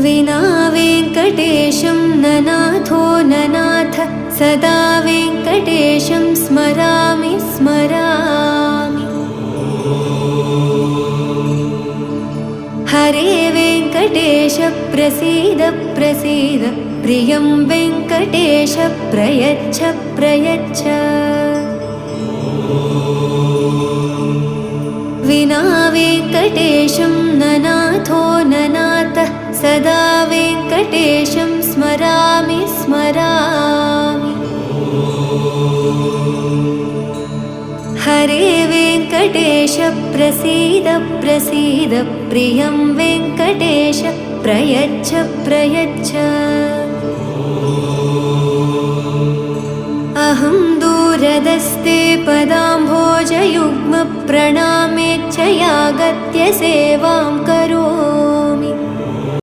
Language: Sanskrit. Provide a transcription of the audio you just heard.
विना वेङ्कटेशं ननाथो ननाथ सदा वेङ्कटेशं स्मरामि स्मरामि। हरे वेङ्कटेश प्रसीद प्रसीद प्रियं वेङ्कटेश प्रयच्छ प्रयच्छ। विना वेङ्कटेशं ननाथो ननाथ सदा वेङ्कटेशं स्मरामि स्मरामि। हरे वेङ्कटेश प्रसीद प्रसीद प्रियं वेङ्कटेश प्रयच्छ प्रयच्छ। अहं दूरदस्ते पदाम्भोजयुग्म प्रणामेच्छयागत्य सेवां करोमि।